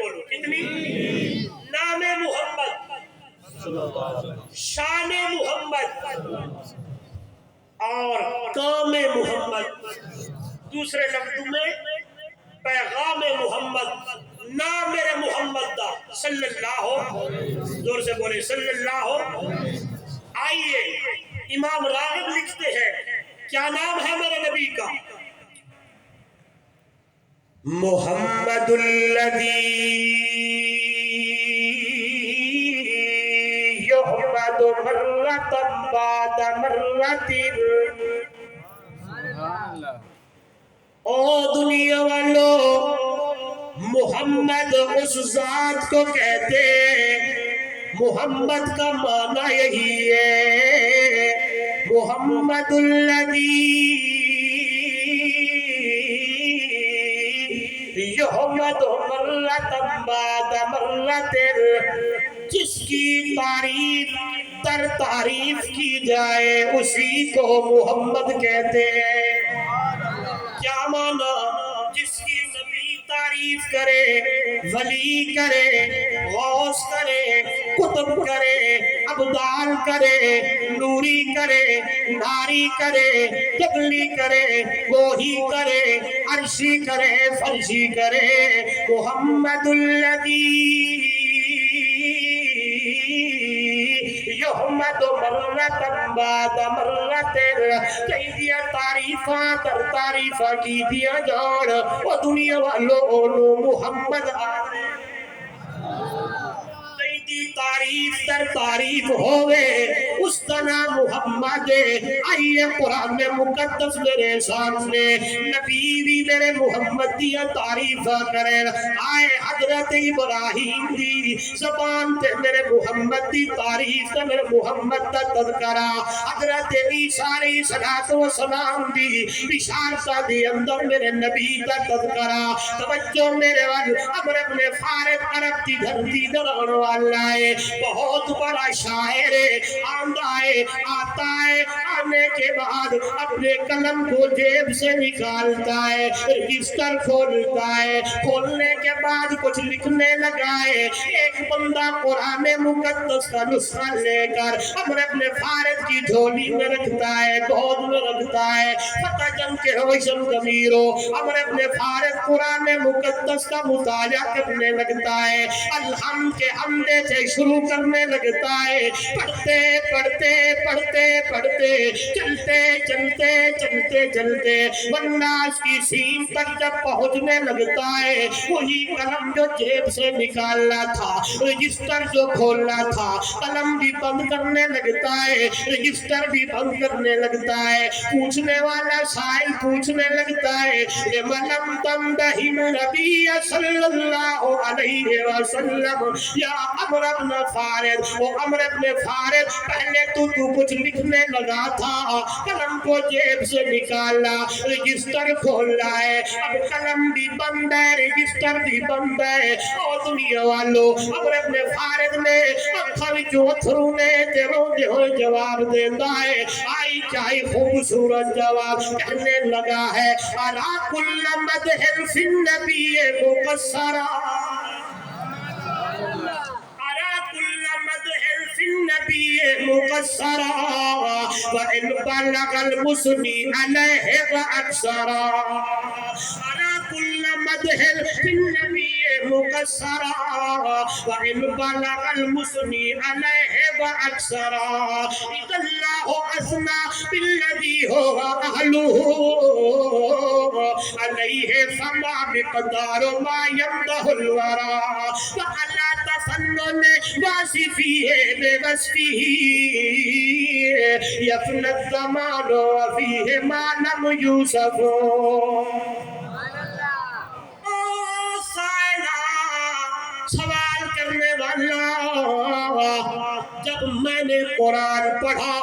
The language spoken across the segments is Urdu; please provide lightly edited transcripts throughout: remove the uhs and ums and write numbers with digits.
بولو کتنی؟ نام محمد، شان محمد اور کام محمد، دوسرے لفظوں میں پیغام محمد، نام میرے محمد دا صلی اللہ، زور سے بولے صلی اللہ۔ آئیے امام راغب لکھتے ہیں کیا نام ہے میرے نبی کا؟ محمد الذی یحمد مرۃ بعد مرۃ۔ او دنیا والو، محمد اس ذات کو کہتے ہیں، محمد کا معنی یہی ہے، محمد الذی یحمد مرۃ بعد مرۃ، جس کی تعریف در تعریف کی جائے اسی کو محمد کہتے ہیں۔ کیا معنی؟ جس کی نبی تعریف کرے، ولی کرے، غوث کرے، قطب کرے، ابدال کرے، نوری کرے، ناری کرے، جبلی کرے، وہی کرے، عرشی کرے، فرشی کرے، محمد الذی یحمد مرۃ بعد مرۃ، کہی دیا تعریفاں در تعریفاں کی دیا جان، وہ دنیا والوں محمد آنے تعریف در تعریف ہوئے، اس کا نام محمد ہے۔ آئیے قرآن مقدس میرے سامنے، نبی بھی میرے محمد دیا تعریف کریں۔ آئے حضرت ابراہیم دی زبان تے میرے محمد دی تعریف تے میرے محمد دا تذکرہ، حضرت عیسیٰ علیہ السلام دی بشارتہ دی اندر میرے نبی دا تذکرہ۔ توجہ میرے وال عمر ابن فارغ عرب دی دھرتی دران والا ہے، بہت بڑا شاعر ہے، آتا ہے، آنے کے بعد اپنے قلم کو جیب سے نکالتا ہے، رجسٹر کھولتا ہے، کھولنے کے بعد کچھ لکھنے لگا ہے۔ ایک بندہ قرآن مقدس کا نسخہ لے کر عمر ابن فارغ کی جھولی میں رکھتا ہے، گود میں رکھتا ہے۔ فتح جنگ کے روشن ضمیروں عمر ابن فارغ قرآن مقدس کا مطالعہ کرنے لگتا ہے، الحمد کے حمدے سے شروع کرنے لگتا ہے، پڑھتے پڑھتے پڑھتے پڑھتے چلتے چلتے چلتے چلتے والناس کی سین تک جب پہنچنے لگتا ہے، وہی قلم جو جیب سے نکالنا تھا، رجسٹر جو کھولنا تھا، قلم بھی بند کرنے لگتا ہے، رجسٹر بھی بند کرنے لگتا ہے۔ پوچھنے والا سائل پوچھنے لگتا ہے، لم تمدحن نبی صلی اللہ علیہ وسلم یا عمر ابن فارغ، وہ عمر ابن فارغ پہلے تو کچھ لکھنے لگا تھا، قلم کو جیب سے نکالا، رجسٹر کھولا ہے، اب قلم بھی بند ہے، رجسٹر بھی بند ہے۔ اور دنیا والو عمر ابن فارغ نے اکھر جو تھرو نے جواب دیتا ہے، آئی چاہی خوبصورت جواب، کہنے لگا ہے عَلَى كُلَّ مَدْحٍ فِي النَّبِيِّ مُقَصَّرًا، النبي مقصرا وإن بلغ المثني عليه وأكثرا، على كل مدح في النبي مقصرا وإن بلغ المثني عليه وأكثرا، إذا الله أثنى بالذي هو أهله عليه فما مقدار ما يمدح الورى، وعلى تفنن واصفيه بوصفه يفنى الزمان وفيه ما لم يوصف۔ سوال کرنے والا، جب میں نے قرآن پڑھا،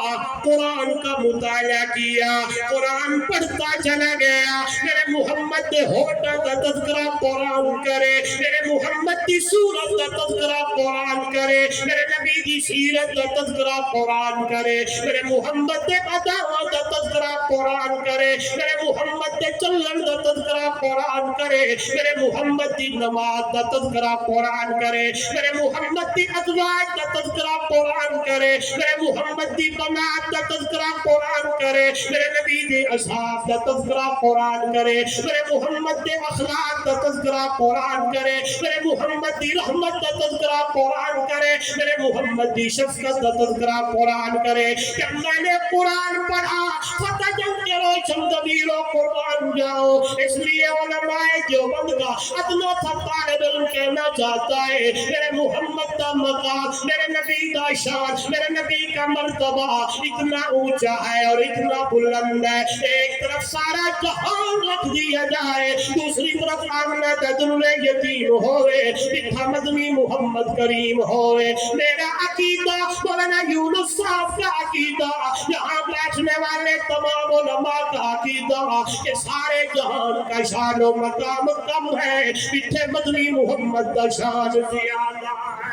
قرآن کا مطالعہ کیا، قرآن پڑھتا چلا گیا، میرے محمد نے ہوٹا کا تذکرہ قرآن کرے، میرے محمد دی صورت دا تذکرہ قرآن کرے، میرے نبی دی سیرت دا تذکرہ قرآن کرے، میرے محمد دے عداوت دا تذکرہ قرآن کرے، میرے محمد دے چلن دا تذکرہ قرآن کرے، میرے محمد دی نماز دا تذکرہ قرآن کرے، میرے محمد دی ازواج دا تذکرہ قرآن کرے، میرے محمد دی بنات دا تذکرہ قرآن کرے، میرے نبی دی اصحاب دا تذکرہ قرآن کرے، میرے محمد دے اخلاق دا تذکرہ قرآن کرے، میرے محمد دی رحمت دا تذکرہ قرآن کرے، میرے محمد دی شفقت دا تذکرہ قرآن کرے۔ کہ میں نے قرآن پڑھا فتح جنگ کے روشن دبیروں قربان جاؤ، اس لیے علماء دیوبند کا ادنا تھا طالب علم کہنا چاہتا ہے میرے محمد کا مقام، میرے نبی کا شان، میرے نبی کا مرتبہ اتنا اونچا ہے اور اتنا بلند ہے، ایک طرف سارا جہان رکھ دیا جائے، دوسری طرف آمنہ تدل یتیم ہوئے، بٹھا مدنی محمد کریم ہوئے۔ میرا عقیدہ مولانا یونس صاحب کا عقیدہ، یہاں بیٹھنے والے تمام علماء کا عقیدہ کہ سارے جہان کا شان و مقام کم ہے، بٹھے مدنی محمد کا شان زیادہ ہے،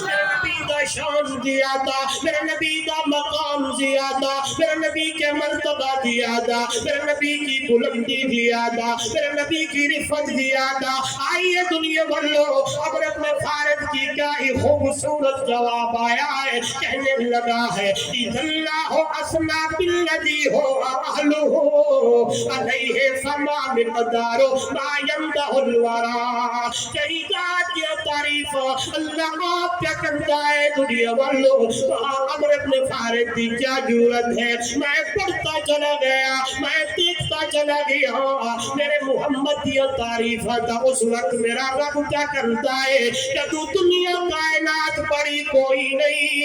میرے نبی کا شان زیادہ، میرے نبی کا مقام زیادہ، میرے نبی کے مرتبہ زیادہ، میرے نبی کی بلندی زیادہ، میرے نبی کی رفت زیادہ۔ آئیے دنیا والو، اب اپنے فارغ کی کیا ہی خوبصورت جواب آیا ہے، کہنے لگا ہے اِذَا اللَّهُ أَثْنَى بِالَّذِي هُوَ أَهْلُهُ عَلَيْهِ فَمَا مِقْدَارُ مَا يَمْدَحُ الْوَرَىٰ۔ کئی ذات یہ تعریف اللہ آپ کیا کرتا ہے دنیا والو، وہاں عمر ابن فارغ کی کیا جرأت ہے، میں پڑھتا چلا گیا، میں دیکھتا چلا گیا، میرے محمد کی تعریف تھا۔ اس وقت میرا رب کیا کرتا ہے کہ تو دنیا کائنات بڑی کوئی نہیں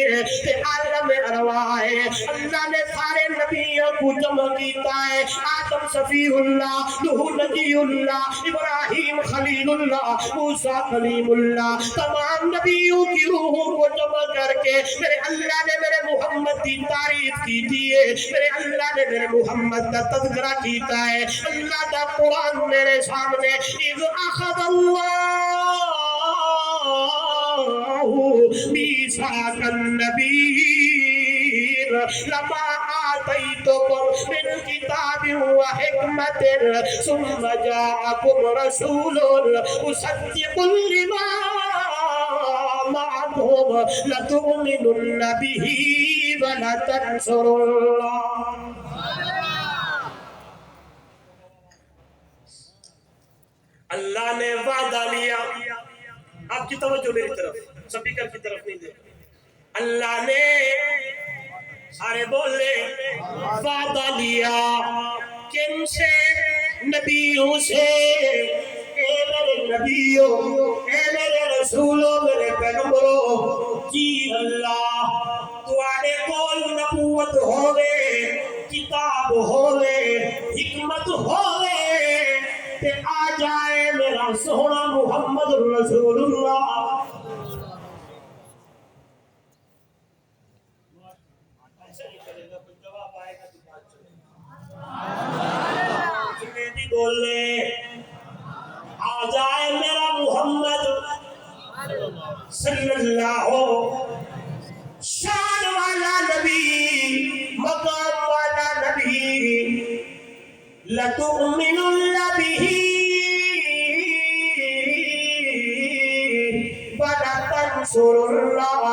ہے، عالم ارواح ہے، اللہ نے سارے نبیوں کو جمع کیتا ہے، آدم صفی اللہ، نوح نبی اللہ، ابراہیم خلیل اللہ، موسیٰ کلیم اللہ، تمام نبیوں کی روحوں کو جمع کر کے میرے اللہ نے میرے محمد کی تعریف کی تھی، میرے اللہ نے میرے محمد کا تذکرہ کیتا ہے۔ اللہ کا قرآن میرے سامنے، اِذْ أَخَذَ اللَّهُ مِيثَاقَ النَّبِيِّينَ لَمَا آتَيْتُكُم مِّن كِتَابٍ وَحِكْمَةٍ ثُمَّ جَاءَكُمْ رَسُولٌ مُصَدِّقٌ لِّمَا مَعَكُمْ لَتُؤْمِنُنَّ بِهِ وَلَتَنصُرُنَّهُ۔ اللہ نے وعدہ لیا، آپ کی توجہ میری طرف، سپیکر کی طرف نہیں دے، اللہ نے سارے بولے وعدہ لیا کن سے؟ نبیوں سے، اے میرے نبیوں، اے میرے رسولوں، میرے پیغمبروں، جی اللہ تواڈے کول نبوت ہوے، کتاب ہوے، حکمت ہوے تے آ جائے میرا سونا محمد رسول اللہ۔ بولے آ جائے میرا محمد صلی اللہ شان والا نبی، مقام والا نبی، لَتُؤْمِنُنَّ بِهِ وَلَتَنصُرُنَّهُ۔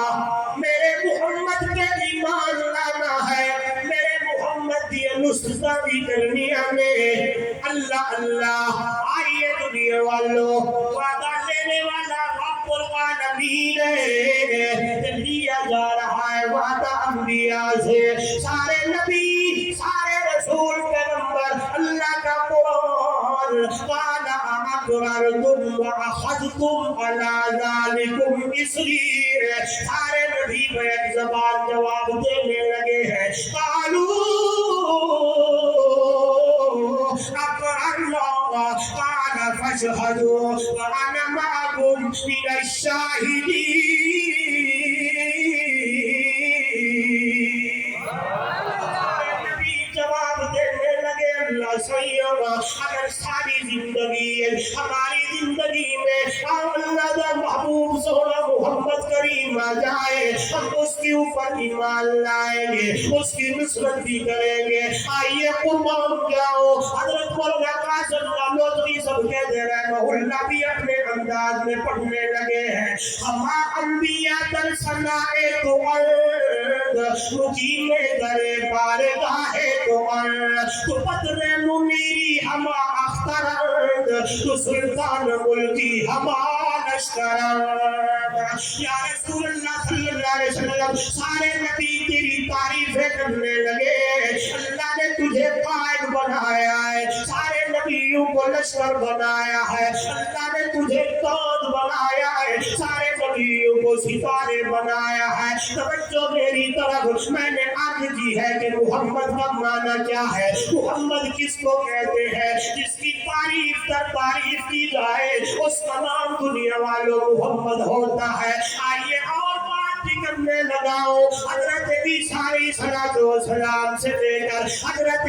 میرے محمد کے ایمان لانا ہے، میرے محمد کی نصرت بھی کرنی ہے۔ اللہ اللہ، آئیے دنیا والو، وعدہ لینے والا رب العالمین ہے، لیا جا رہا ہے وعدہ انبیاء سے، سارے نبی، سارے رسول، پیغمبر، اللہ کا قرآن، قَالَ أَقْرَرْتُمْ وَأَخَذْتُمْ عَلَىٰ ذَلِكُمْ إِصْرِي۔ سارے نبی کو ایک زبان جواب دینے لگے ہیں، قَالُوا أَقْرَرْنَا، قَالَ فَاشْهَدُوا وَأَنَا مَعَكُمْ مِنَ الشَّاهِدِينَ۔ جواب دینے لگے اللہ صحیح ہوگا، اگر ساری زندگی ہماری زندگی میں اللہ آ جائے ہم اس کے اوپر ایمان لائیں گے، اس کی نصرت بھی کریں گے۔ آئیے قربان جاؤ، حضرت مولانا قاسم نانوتوی سب کے دے رہے اللہ بھی اپنے انداز میں پڑھنے لگے ہیں۔ ہما انبیاء در سنائے تو ارد مقیم در بارگاہ تو ارد تو بدر منیری ہما اخترد تو سلطان ملکی ہما لشکرد۔ یا رسول اللہ صلی اللہ علیہ وسلم سارے نبی تیری تعریفیں کرنے لگے، اللہ نے تجھے قائد بنایا ہے، سارے نبیوں کو لشکر بنایا ہے، اللہ نے تجھے تاج بنایا ہے، سارے نبیوں کو ستارے بنایا ہے۔ توجہ میری طرف، میں نے عرض کی ہے کہ محمد کا معنی کیا ہے؟ محمد کس کو کہتے ہیں؟ جس کی تعریف در تعریف کی جائے اس کا نام دنیا والوں محمد ہوتا ہے۔ آئیے اور بات بھی کرنے لگاؤ، حضرت عیسیٰ علیہ السلام سے لے کر حضرت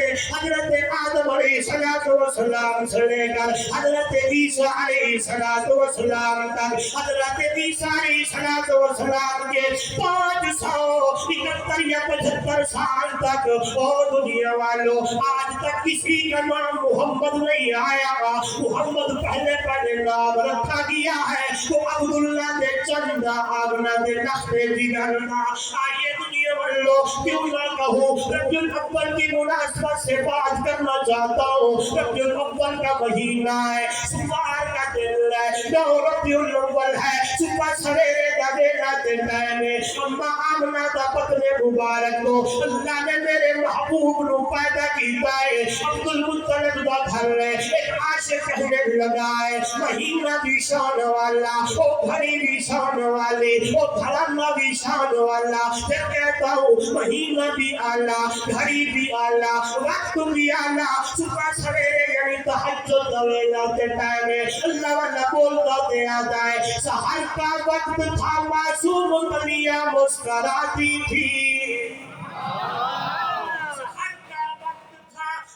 آدم علیہ السلام سے لے کر حضرت عیسیٰ علیہ السلام تک، حضرت عیسیٰ علیہ السلام کے 571 یا 75 سال تک اور دنیا والوں آج تک کسی کا نام محمد نہیں آیا۔ محمد پہلے نام رکھا گیا ہے تو عبداللہ دے چندہ آگنا دے نخرے دیگرنا۔ آئیے دنیا والوں کیوں نہ کہوں، ربیع الاول کی مناسبت سے بات کرنا چاہتا ہوں۔ ربیع الاول کا مہینہ ہے، سوار کا دن ہے، 9 ربیع الاول ہے، صبح سویرے دا بیڑا تے ٹائمے اما آمنہ دا پتن مبارک کو اللہ نے میرے محبوب نو پیدا کیتا ہے۔ عبدالمطلب دا گھر ہے، ایک عاشق کہنے لگا ہے مہینہ بھی شان والا، او گھڑی بھی شان والی، او گھرانہ بھی شان والا۔ میں کہتا ہوں مہینہ بھی اعلیٰ، گھڑی بھی اعلیٰ، وقت بھی اعلیٰ، صبح سویرے یعنی تہجد ویلا کے ٹائم میں اللہ والا بولتا تے آتا ہے سحر کا وقت تھا معصوم کلیاں مسکراتی تھی،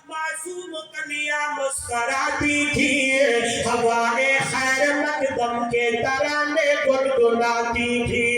معصوم کلیاں مسکراتی تھی، ہوائے خیر مقدم کے ترانے گنگناتی تھی۔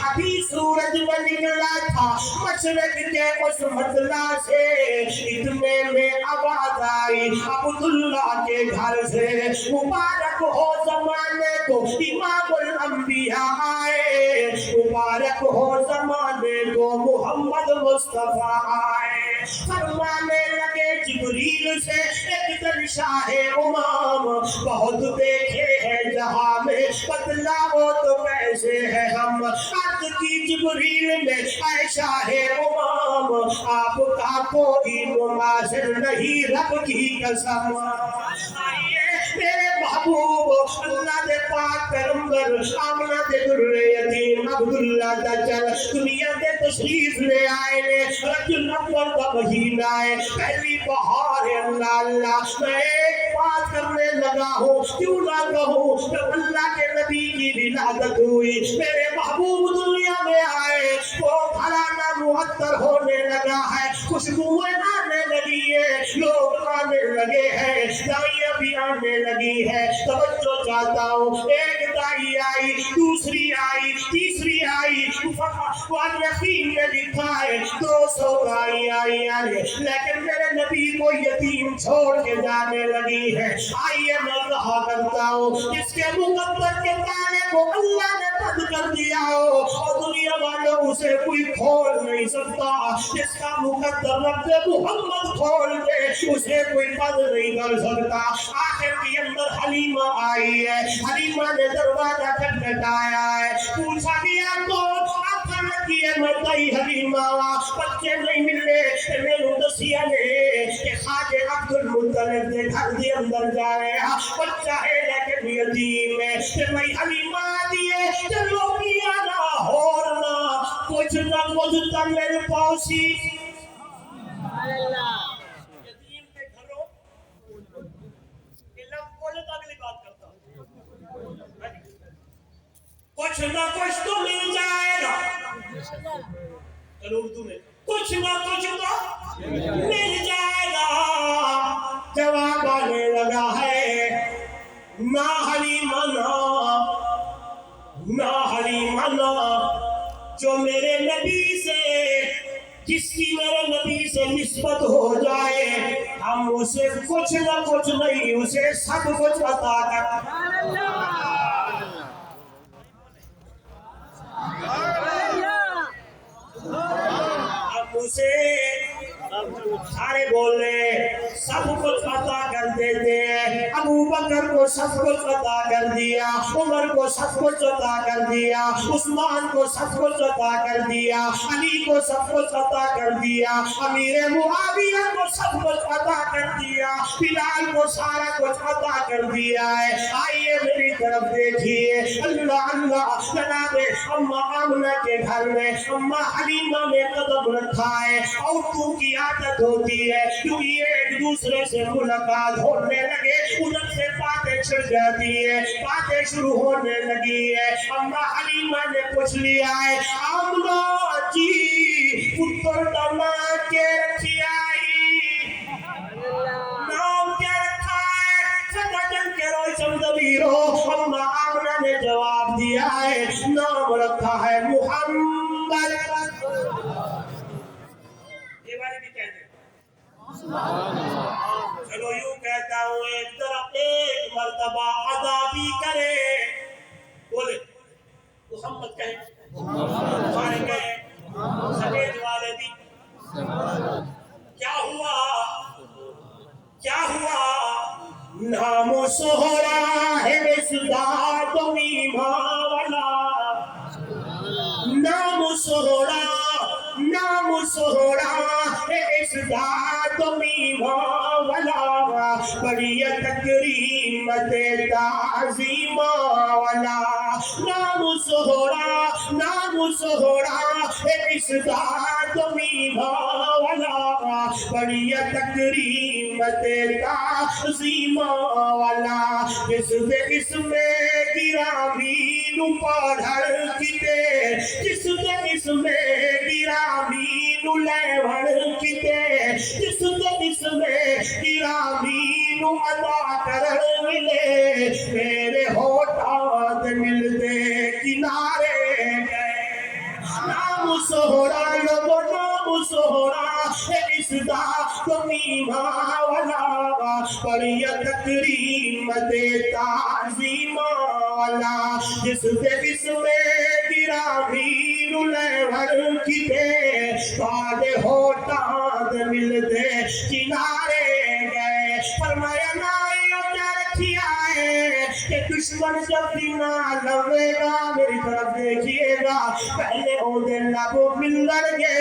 ابھی سورج میں نکلا تھا مشرق کے اس مطلع سے، اتنے میں آواز آئی عبداللہ کے گھر سے، مبارک ہو زمانے کو امام الانبیاء آئے، مبارک ہو زمانے کو محمد مصطفیٰ آئے۔ فرمانے لگے جبریل سے ایک دن شاہ امام بہت دیکھے ہیں جہاں میں، بتلاؤ تو کیسے ہیں ہم؟ عرض کی جبریل نے اے شاہ امام آپ کا کوئی مماثل نہیں رب کی قسم۔ میرے محبوب اللہ دے پاک پیغمبر آمنہ دے در یتیم عبداللہ دا چل دنیا دے تشریف لے آئے نے، ربیع الاول کا مہینہ ہے، پہلی بہار ہے۔ اللہ میں ایک بات کرنے لگا ہوں، کیوں نہ کہوں جب اللہ کے نبی کی ولادت ہوئی، میرے محبوب دنیا میں آئے، وہ گھرانہ معطر ہونے لگا ہے، خوشبوئیں آنے لگی ہے، لوگ آنے لگے ہیں، دائیاں بھی آنے لگی ہے۔ توجہ چاہتا ہوں، ایک دائی آئی، دوسری آئی، تیسری آئی، مؤرخین نے لکھا ہے 200 دائی آئی، لیکن میرے نبی کو یتیم چھوڑ کے جانے لگی ہے۔ آئیے میں کہا کرتا ہوں جس کے مقدر کے تانے کو اللہ نے بند کر دیا ہو اور دنیا والوں اسے کوئی کھول نہیں سکتا، جس کا مقدر رب محمد کھول دے اسے کوئی بند نہیں کر سکتا۔ آخر کے اندر حلیمہ آئی ہے، حلیمہ نے دروازہ کھٹکھٹایا ہے، پوچھا گیا کون؟ آنکھیں لگی ہے مردائی حلیمہ، بچے نہیں ملے، میرے دسیا نے کہ خواجہ عبدالمطلب دے گھر دے اندر جائے، بچہ ہے لیکن یتیم ہے، پھر میں حلیمہ دیے چلو کیا نہ ہورنا کچھ نہ کچھ تمہیں پاسی۔ یتیم کے گھروں اگلی بات کرتا ہوں، کچھ نہ کچھ تو مل جائے گا، چلو اردو میں کچھ نہ کچھ تو مل جائے گا۔ جواب آنے لگا ہے نہ حلیمہ نہ حلیمہ نہ جو میرے نبی سے جس کی میرے نبی سے نسبت ہو جائے ہم اسے کچھ نہ کچھ نہیں اسے سب کچھ عطا کر ہم اسے سارے بول رہے سب کچھ عطا کر دیتے ہیں ابو بکر کو سب کچھ عطا کر دیا عمر کو سب کچھ عطا کر دیا عثمان کو سب کچھ عطا کر دیا علی کو سب کچھ عطا کر دیا امیر معاویہ کو سب کچھ عطا کر دیا بلال کو سارا کچھ عطا کر دیا ہے آئیے میری طرف دیکھیے اللہ اللہ جناب اماں آمنہ کے گھر میں اماں حلیمہ نے قدم رکھا ہے عورتوں کی عادت ہوتی ہے کیونکہ ایک دوسرے سے ملاقات ہونے لگے ادھر سے باتیں چھڑ جاتی ہے باتیں شروع ہونے لگی ہے اماں حلیمہ نے پوچھ لیا ہے آمنہ جی پتر دماں کے رکھی آئی نام کیا رکھا ہے سجن کے روئی سمدبیرو اماں آمنہ نے جواب دیا ہے نام رکھا ہے محمد یہ بارے بھی کہتے ہیں چلو یوں کہتا ہوں ایک طرف ایک مرتبہ ادا بھی کرے بولے محمد کہیں سارے کہیں سفید والے بھی کیا ہوا نام و سہرا ہے مصداق و ایمان والا نام و سہرا ہے مصداق و ایمان والا بڑی تکریمت تعظیم والا نام و سہرا ہے مصداق و ایمان والا بڑی تکریمت تعظیم والا جس میں گرامی نو پڑھڑ کتے جس میں گرامی نو لیوڑ کتے جس میں گرامی نو عطا کر ملے میرے ہوٹات ملتے کنارے گئے نام سہرا لوگو نام سہرا مصداق و ایمان والا بڑی تکریمت تعظیم والا جس میں گرامی نو لیوڑ کتے سارے ہوٹات ملتے کنارے گئے فرمایا نائیو کیا رکھی آئے کہ دشمن جب دینا لوے گا میری طرف دیکھئے گا پہلے اوندے لب مل لڑ گے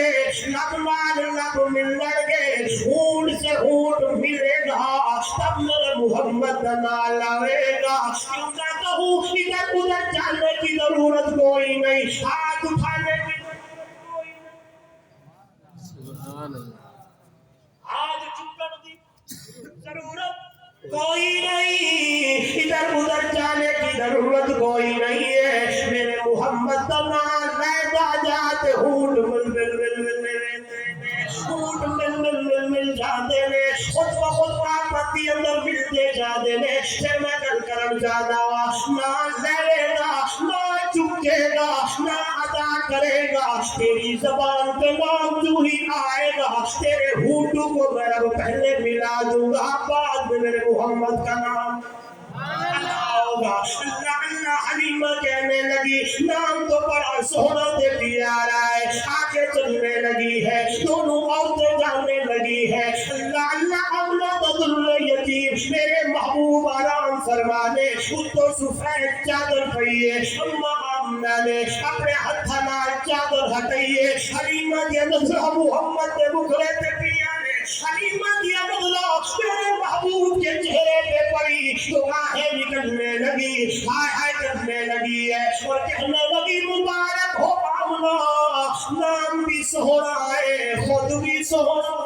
لب مال لب مل لڑ گے اونٹ سے اونٹ ملے گا تب میرے محمد نہ لوے گا کیوں نہ کہوں ادھر ادھر جانے کی ضرورت کوئی نہیں ہاتھ اٹھانے کی ضرورت کوئی نہیں ہاتھ چکر دی ضرورت کوئی نہیں ادھر ادھر جانے کی ضرورت کوئی نہیں ہے میرے محمد نام لیتا جاتے اونٹ مل جاتے نے خود بخود آپتی اندر ملتے جاتے نے پھر میں کل کرم جانا نہ لے گا نہ چکے گا نہ ادا کرے گا تیری زبان پہ نام جو ہی آئے گا تیرے ہونٹوں کو میں رب پہلے ملا دوں گا بعد میں میرے محمد کا نام ہوگا اللہ اللہ حلیمہ کہنے لگی نام تو بڑا سونا دے پیارا ہے آگے چلنے لگی ہے دونوں عورتیں جانے لگی ہے اللہ اللہ امنہ بدل یتیم میرے محبوب آرام فرمانے اس کو سفید چادر پہیے اماں آمنہ نے اپنے ہتھا نال چادر ہٹائیے حلیمہ دیا نظرہ محمد دے بکھرے تے پیانے حلیمہ دیا نظرہ میرے محبوب کے چہرے پہ پڑی تو آہیں نکلنے لگی ہائے کرنے لگی ہے اور کہنے لگی مبارک ہو آمنہ نام بھی سہرا ہے خود بھی سہرا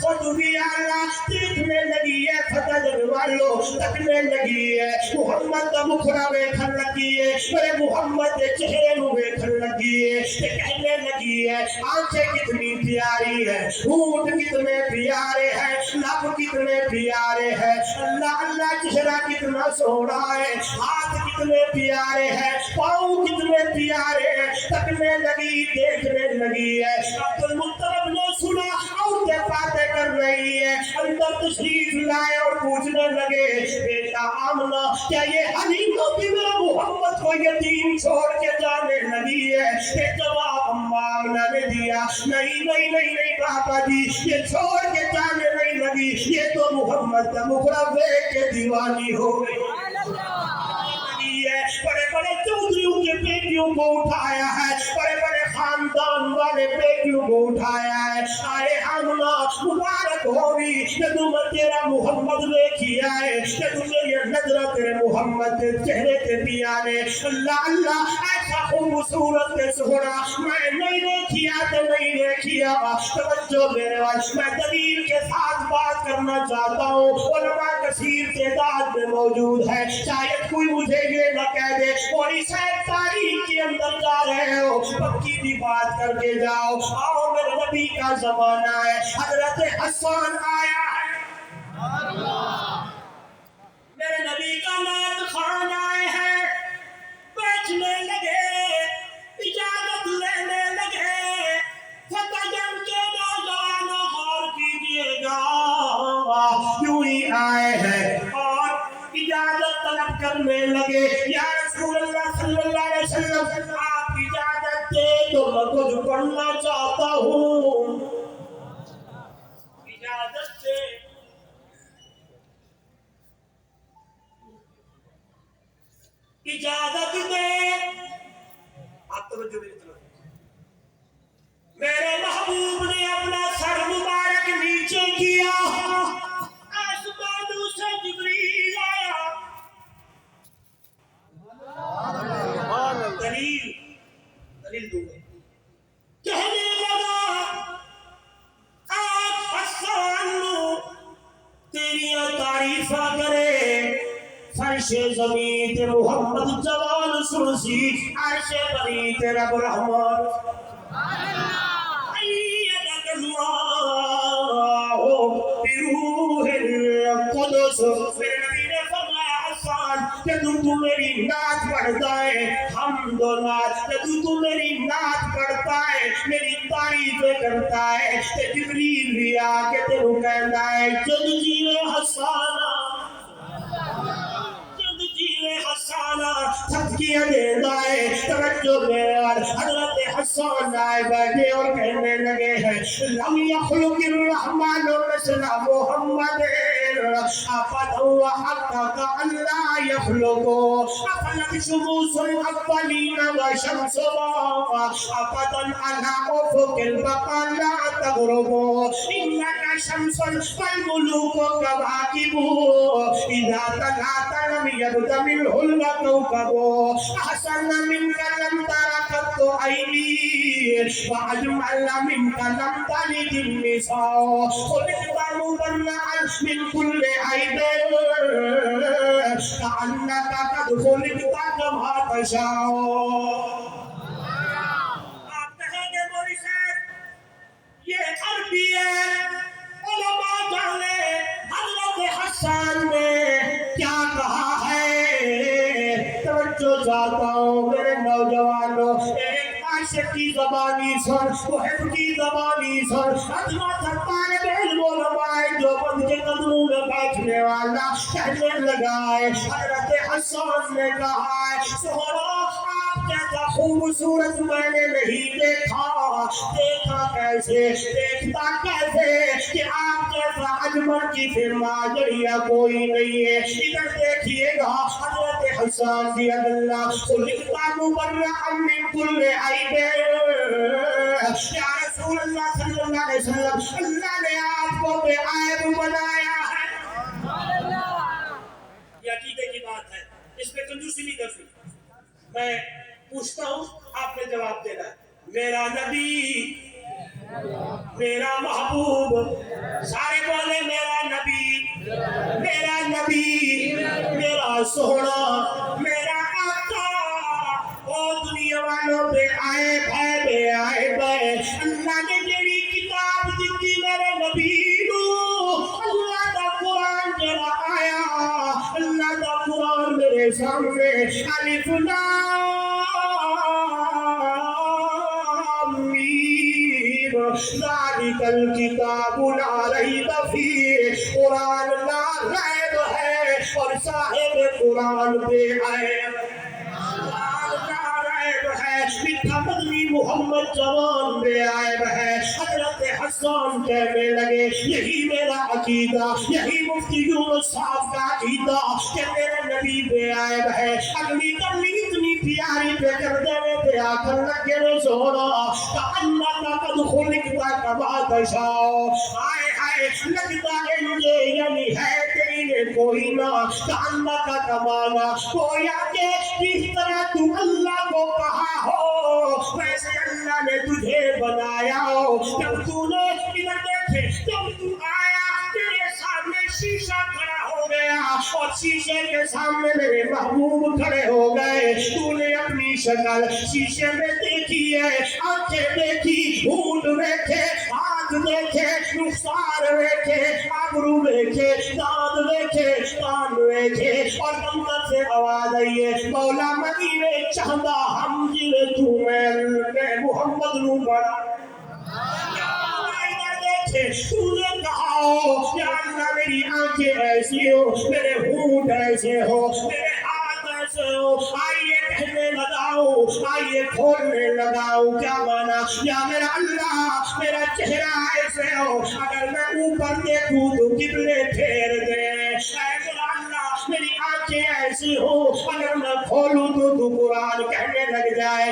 خود بھی اللہ دیکھنے لگی ہے فتح جنوالو تکنے لگی ہے محمد کا مکھڑا بیٹھن لگی ہے میرے محمد کے چہرے میں بیٹھن لگی ہے کہنے لگی ہے آنکھیں کتنی پیاری ہے ہونٹ کتنے پیارے ہیں لب کتنے پیارے ہیں اللہ اللہ چہرہ کتنا سوڑا ہے ہاتھ کتنے پیارے ہیں، پاؤں کتنے پیارے ہیں، تکنے لگی، دیکھنے لگی ہے۔ عبد المطلب نے سنا عورتیں باتیں کر رہی ہے، اندر تشریف لائے اور پوچھنے لگے بیٹا آمنہ کیا یہ حلیمہ بنت محمد کو یتیم چھوڑ کے جانے لگی ہے؟ یہ جواب اماں آمنہ نے دیا نہیں نہیں نہیں نہیں بابا جی، یہ چھوڑ کے جانے نہیں لگی، یہ تو محمد کا مکھڑا دیکھ کے دیوانی ہو گئی ہے۔ بڑے بڑے چودھریوں کے بیٹیوں کو اٹھایا ہے، بڑے بڑے خاندان والے بیٹیوں کو اٹھایا ہے۔ آئے آمنہ مبارک ہوگی کہ تم تیرا محمد دیکھی آئے، کہ تمہیں یہ نظرہ تیرے محمد کے چہرے کے پیانے۔ اللہ اللہ ایسا خوبصورت کے سہرا میں نہیں دیکھیا تو نہیں دیکھیا۔ توجہ میرے والد، میں دلیل کے ساتھ بات کرنا چاہتا ہوں، علماء کثیر تعداد میں موجود ہے، شاید کوئی مجھے یہ نہ کہہ دے تھوڑی صاحب تاریخ کے اندر جا رہے ہو، پکی بھی بات کر کے جاؤ۔ آؤ میرے نبی کا زمانہ ہے، حضرت حسان آیا ہے، میرے نبی کا نات خان آئے ہیں، بیچنے لگے، اجازت لینے لگے، فتح جنگ کے نوجوانوں غور کیجئے گا، یوں ہی آئے ہیں اور اجازت طلب کرنے لگے، یا رسول اللہ صلی اللہ علیہ وسلم آپ اجازت دے تو میں کچھ پڑھنا چاہتا ہوں، اجازت دے، اجازت دے۔ آپ توجہ میری طرف، میرے محبوب نے اپنا سر مبارک نیچے کیا، آسمانوں سے جبریل آیا، دلیل دوں گا، کہنے لگا آج حسان تیریاں تعریفاں کرے، فرش زمین تے محمد جوان سنسی، عرش بری تے رب رحمان، ایدک اللہ بروح القدس۔ میرے نبی نے فرمایا حسان کہ تو میری نعت پڑھتا ہے، حمد و نعت، کہ تو میری نعت پڑھتا ہے، میری تعریفیں کرتا ہے، کہ جبریل بھی آ کے تیرو کہتا ہے جد جیوے حسانہ، حسانہ تھکیاں دیتا ہے۔ توجہ میرے حضرت حسان آئے بیٹھے اور کہنے لگے ہیں لم یخلق الرحمن مثل محمد افد هو حقق ان لا يخلق افلک شموس الاولین وشمس افدا على افق البقاء لا تغرب انك شمس والملوك كواكب اذا طلعت لم يبد منه الكوكب احسن منك لم تر قط عيني واجمل منك لم تلد النساء خلقت مبرأ من كل عيب كأنك قد خلقت كما تشاء۔ آپ کہیں گے موری صاحب یہ عربی ہے، علماء جانے حضرت حسان نے کیا کہا ہے، توجہ چاہتا ہوں میرے نوجوانوں، ایک عاشق کی زبانی سن، محب کی زبانی سن، عظمت طالب علم علماء جو بند کے قدموں میں بیٹھنے والا کہنے لگا ہے، حضرت حسان نے کہا ہے سہرا آپ جیسا خوبصورت میں نے نہیں دیکھا، دیکھا کیسے، دیکھتا کیسے کہ آپ جیسا اجمل کی فرماجڑیا کوئی نہیں ہے۔ ادھر دیکھئے گا حضرت حسان رضی اللہ خلقتا مبرأ من کل عیب، یا رسول اللہ صلی اللہ علیہ وسلم اللہ نے آپ کو بے عیب بنایا ہے۔ یہ عقیدے کی بات ہے، اس پہ کنجوسی نہیں کر سکتی۔ میں پوچھتا ہوں آپ نے جواب دینا ہے، میرا نبی، میرا محبوب، سارے بولے میرا نبی، میرا نبی، میرا سونا، میرا آقا، او دنیا والوں بے آئے بھائی بے آئے بھائی، اللہ نے جیڑی کتاب دیتی میرے نبی نو، اللہ دا قرآن جڑا آیا، اللہ دا قرآن میرے سامنے سامنے الف لام میم ذالک الکتاب لا ریب فیہ قرآن لا ریب ہے اور صاحب قرآن بے عیب میٹھا مدنی محمد جوان بے عیب ہے حضرت حسان کہنے لگے یہی میرا عقیدہ یہی مفتی یونس صاحب کا عقیدہ کہ میرے نبی بے عیب ہے اگلی کلی اتنی پیاری پہ کر دینے پہ آکر لگے نے سونا کہ اللہ کا قد خلقتا کما تشاؤ آئے آئے لگتا ہے مجھے یعنی ہے تیری نے کوئی نہ کہ اللہ کا کمانا گویا کہ جس طرح تو اللہ کو کہا ہو ویسے اللہ نے تجھے بنایا ہو جب تو نے ادھر دیکھے جب تو آیا تیرے سامنے شیشہ کھڑا ہو گیا اور شیشے کے سامنے میرے محبوب کھڑے ہو گئے تو نے اپنی شکل شیشے میں دیکھی ہے آنکھیں دیکھی ہونٹ دیکھے ہاتھ دیکھے رخسار دیکھے ابرو دیکھے دانت دیکھے کان دیکھے اور اندر سے آواز آئی ہے مولا مدینے چاہتا ہم جلے تو میں محمد نو بڑا تو نے کہا یا اللہ میری آنکھیں ایسی ہو میرے ہونٹ ایسے ہو میرے ہاتھ ایسے ہو آئیے کہنے لگاؤ آئیے کھولنے لگاؤ کیا مانا یا میرا اللہ میرا چہرہ ایسے ہو اگر میں اوپر دیکھوں تو قبلے پھیر دے اے میرا اللہ میری آنکھیں ایسی ہو اگر میں کھولوں تو قرآن کہنے لگ جائے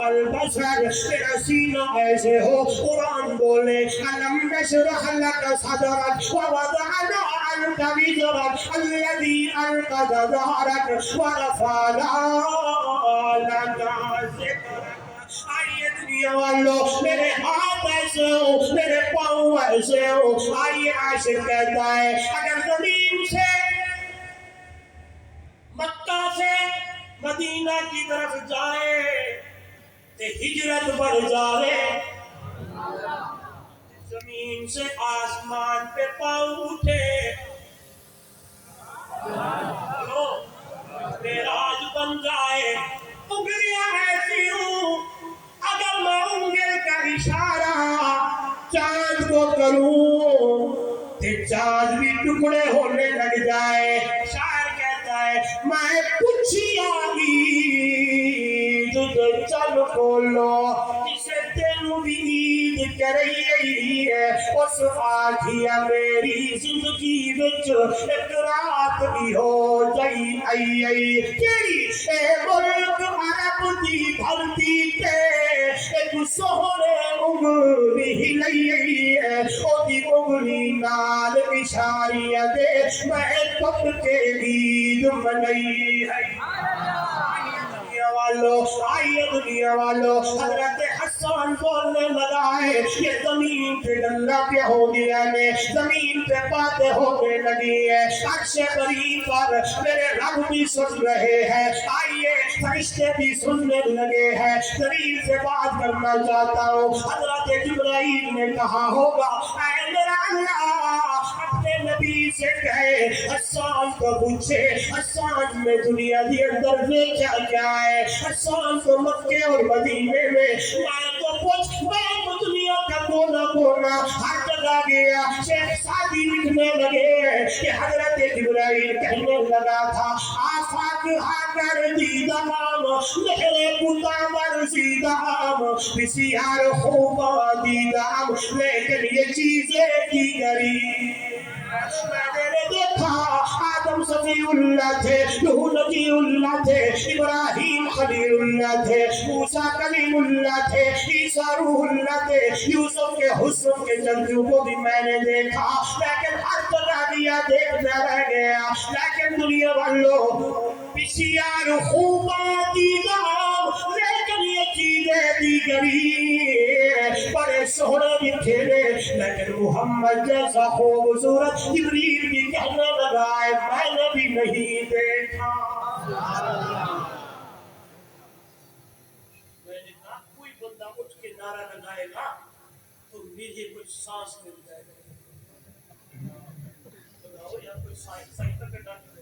البشر میرا سینہ ایسے ہو قرآن بولے الم نشرح لك صدرك ووضعنا عنك وزرك الذي انقض ظهرك ورفعنا لك ذكرك آئیے دنیا والو میرے ہاتھ ایسے ہو میرے پاؤں ایسے ہو آئیے عاشق کہتا ہے اگر زمین سے مکہ سے مدینہ کی طرف جائے ہجرت بڑھ جائے زمین سے آسمان پہ پاؤں اٹھے معراج بن جائے انگلیاں ایسی ہوں اگر میں انگل کا اشارہ چاند کو کروں تو چاند بھی ٹکڑے ہونے لگ جائے شاعر کہتا ہے میں پوچھی آگی چل کھولو جسے دن بھی عید کر رہی ہے اس آجیا میری زندگی وچ ایک رات بھی ہو جائی کیڑی اے ملک عرب دی دھرتی تے ایک سہرے انگلی ہلئی ہے او دی انگلی نال اشاریاں دے میں کب کے عید منئی ہے آئیے دنیا والو حضرت حسان بولنے لگا ہے یہ زمین پہ ڈنگا پہ ہو گیا ہے زمین پہ باتیں ہونے لگی ہے عرش بری پر میرے رب بھی سن رہے ہیں آئیے فرشتے بھی سننے لگے ہیں شریف سے بات کرنا چاہتا ہوں حضرت جبرائیل نے کہا ہوگا اے میرا اللہ اپنے نبی سے کہے حسان کو پوچھے حسان میں دنیا دی اندر میں کیا کیا ہے حسان کو مکے اور مدینے میں تو پوچھ میں دنیا کا کونا کونا ہر جگہ گیا شیخ سادی لکھنے لگے کہ حضرت جبرائیل کہنے لگا تھا آفاق ہاکر دیدام لہرے پتا مرسیدام بسیار خوبا دیدام لیکن یہ چیزیں کی گری میں نے دیکھا آدم صفی اللہ تھے نوح نبی اللہ تھے ابراہیم خلیل اللہ تھے موسیٰ کلیم اللہ تھے عیسیٰ روح اللہ تھے یوسف کے حسن کے جلدوں کو بھی میں نے دیکھا لیکن ہر جگہ دیا دیکھتا رہ گیا لیکن دنیا والو بسیار خوبا دیدام لیکن یہ چیزیں دیگری بڑے سہرے بھی تھے لیکن محمد جیسا خوب صورت جبریل بھی کہنے لگا ہے میں نے بھی نہیں دیکھا میں نے کہا کوئی بندہ اٹھ کے نعرہ لگائے گا تو مجھے کچھ سانس مل جائے گا بتاؤ یا کوئی سائنس تک ڈاکٹر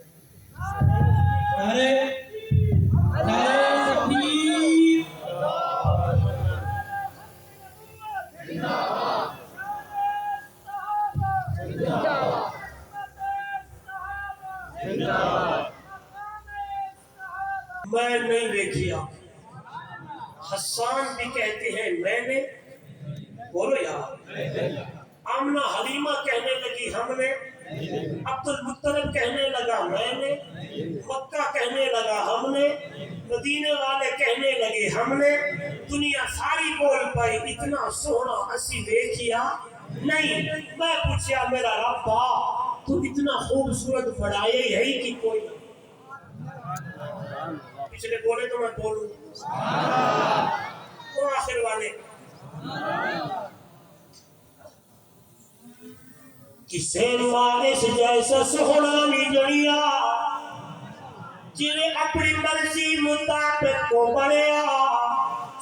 میں نہیں دیکھیا. حسان بھی کہتے ہیں میں نے. بولو یار. آمنہ حلیمہ کہنے لگی ہم نے. عبد المطلب کہنے لگا میں نے. مکہ کہنے لگا ہم نے. مدینے والے کہنے لگے ہم نے. دنیا ساری بول پائی اتنا سونا اسی دیکھیا نہیں. میں پوچھیا میرا ربا تو اتنا خوبصورت بڑھائے ہے کہ کوئی. پچھلے بولے تو میں بولوں. وہ آخر والے کسے فارس جیسا سونا نہیں جڑیا جنہیں اپنی مرضی مطابق کو بڑھیا.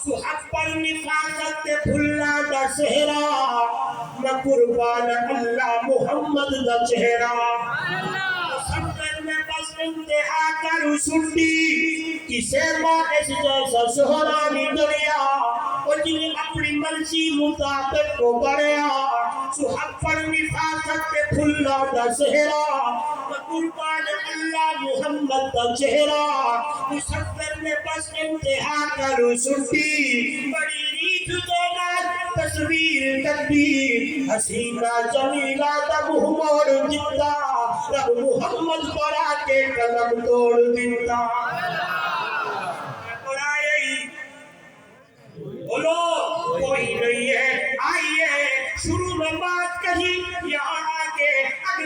سحق پر نفاقت پھلا دا سہرا میں قربان اللہ محمد دا چہرہ. سفر میں بس انتہا کروں سنڈی کسے باعث جیسا سہرانی دریا اور جنہیں اپنی مرضی مطابق کو بڑھیا. سحق پر نفاقت پھلا دا سہرا میں قربان اللہ محمد دا چہرہ. مسافر میں بس انتہا کروں سنتی بڑی ریت دینا تصویر تدبیر حسینہ جمیلہ دا منہ موڑ دیتا رب محمد پڑا کے قلم توڑ دیتا.